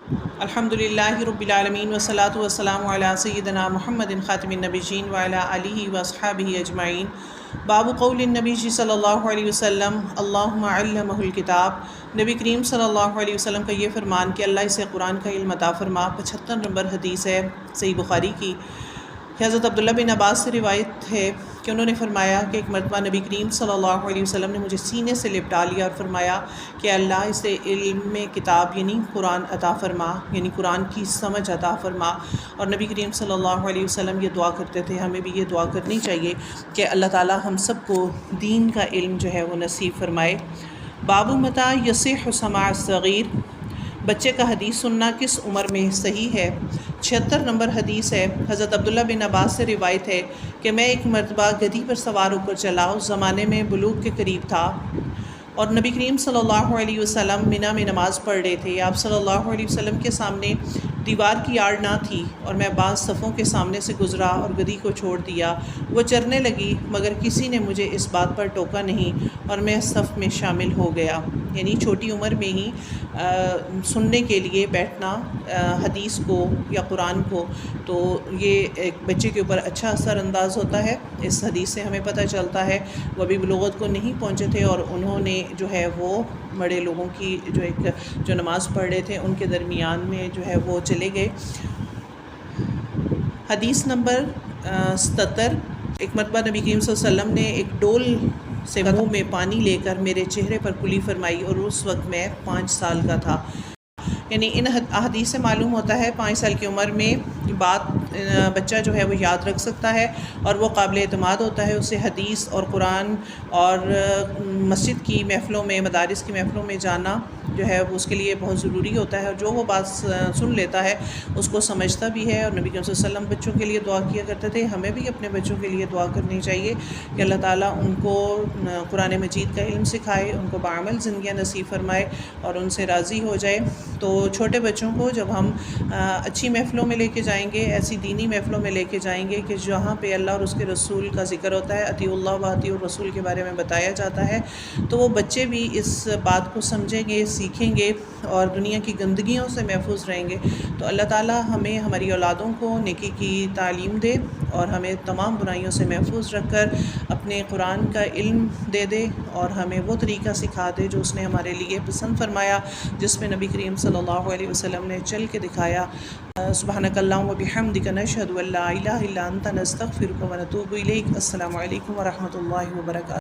الحمدللہ رب العالمین والصلاة والسلام علی سیدنا محمد خاتم النبیین وعلی آلہ واصحابہ اجمعین۔ باب قول النبی صلی اللہ علیہ وسلم اللہم علمہ الکتاب۔ نبی کریم صلی اللہ علیہ وسلم کا یہ فرمان کہ اللہ اسے قرآن کا علم عطا فرما۔ 75 نمبر حدیث ہے صحیح بخاری کی۔ حضرت عبداللہ بن عباس سے روایت ہے کہ انہوں نے فرمایا کہ ایک مرتبہ نبی کریم صلی اللہ علیہ وسلم نے مجھے سینے سے لپٹا لیا اور فرمایا کہ اللہ اسے علم کتاب یعنی قرآن عطا فرما، یعنی قرآن کی سمجھ عطا فرما۔ اور نبی کریم صلی اللہ علیہ وسلم یہ دعا کرتے تھے، ہمیں بھی یہ دعا کرنی چاہیے کہ اللہ تعالی ہم سب کو دین کا علم جو ہے وہ نصیب فرمائے۔ باب متى یصح سماع الصغیر، بچے کا حدیث سننا کس عمر میں صحیح ہے۔ 76 نمبر حدیث ہے۔ حضرت عبداللہ بن عباس سے روایت ہے کہ میں ایک مرتبہ گدھی پر سوار ہو کر چلا، اس زمانے میں بلوغ کے قریب تھا اور نبی کریم صلی اللہ علیہ وسلم منی میں نماز پڑھ رہے تھے۔ آپ صلی اللہ علیہ وسلم کے سامنے دیوار کی آڑ نہ تھی اور میں بعض صفوں کے سامنے سے گزرا اور گدھی کو چھوڑ دیا۔ وہ چرنے لگی مگر کسی نے مجھے اس بات پر ٹوکا نہیں اور میں صف میں شامل ہو گیا۔ یعنی چھوٹی عمر میں ہی سننے کے لیے بیٹھنا حدیث کو یا قرآن کو، تو یہ ایک بچے کے اوپر اچھا اثر انداز ہوتا ہے۔ اس حدیث سے ہمیں پتہ چلتا ہے وہ ابھی بلوغت کو نہیں پہنچے تھے اور انہوں نے جو ہے وہ بڑے لوگوں کی جو نماز پڑھ رہے تھے ان کے درمیان میں جو ہے وہ چلے گئے۔ حدیث نمبر 77۔ ایک مرتبہ نبی کریم صلی اللہ علیہ وسلم نے ایک ڈول سے منہ میں پانی لے کر میرے چہرے پر کلی فرمائی اور اس وقت میں 5 سال کا تھا۔ یعنی ان احادیث سے معلوم ہوتا ہے 5 سال کی عمر میں بات بچہ جو ہے وہ یاد رکھ سکتا ہے اور وہ قابل اعتماد ہوتا ہے۔ اسے حدیث اور قرآن اور مسجد کی محفلوں میں، مدارس کی محفلوں میں جانا جو ہے وہ اس کے لیے بہت ضروری ہوتا ہے، اور جو وہ بات سن لیتا ہے اس کو سمجھتا بھی ہے۔ اور نبی صلی اللہ علیہ وسلم بچوں کے لیے دعا کیا کرتے تھے، ہمیں بھی اپنے بچوں کے لیے دعا کرنی چاہیے کہ اللہ تعالیٰ ان کو قرآن مجید کا علم سکھائے، ان کو بعمل زندگیاں نصیب فرمائے اور ان سے راضی ہو جائے۔ تو چھوٹے بچوں کو جب ہم اچھی محفلوں میں لے کے جائیں گے، ایسی دینی محفلوں میں لے کے جائیں گے کہ جہاں پہ اللہ اور اس کے رسول کا ذکر ہوتا ہے، اطیعوا اللہ و اطیعوا الرسول کے بارے میں بتایا جاتا ہے، تو وہ بچے بھی اس بات کو سمجھیں گے، سیکھیں گے اور دنیا کی گندگیوں سے محفوظ رہیں گے۔ تو اللہ تعالیٰ ہمیں ہماری اولادوں کو نیکی کی تعلیم دے اور ہمیں تمام برائیوں سے محفوظ رکھ کر اپنے قرآن کا علم دے دے اور ہمیں وہ طریقہ سکھا دے جو اس نے ہمارے لیے پسند فرمایا، جس میں نبی کریم صلی اللہ علیہ وسلم نے چل کے دکھایا۔ سبحانک اللہم و بحمدک نشہد ان لا الہ الا انت نستغفرک و نتوب الیک۔ السلام علیکم ورحمۃ اللہ وبرکاتہ۔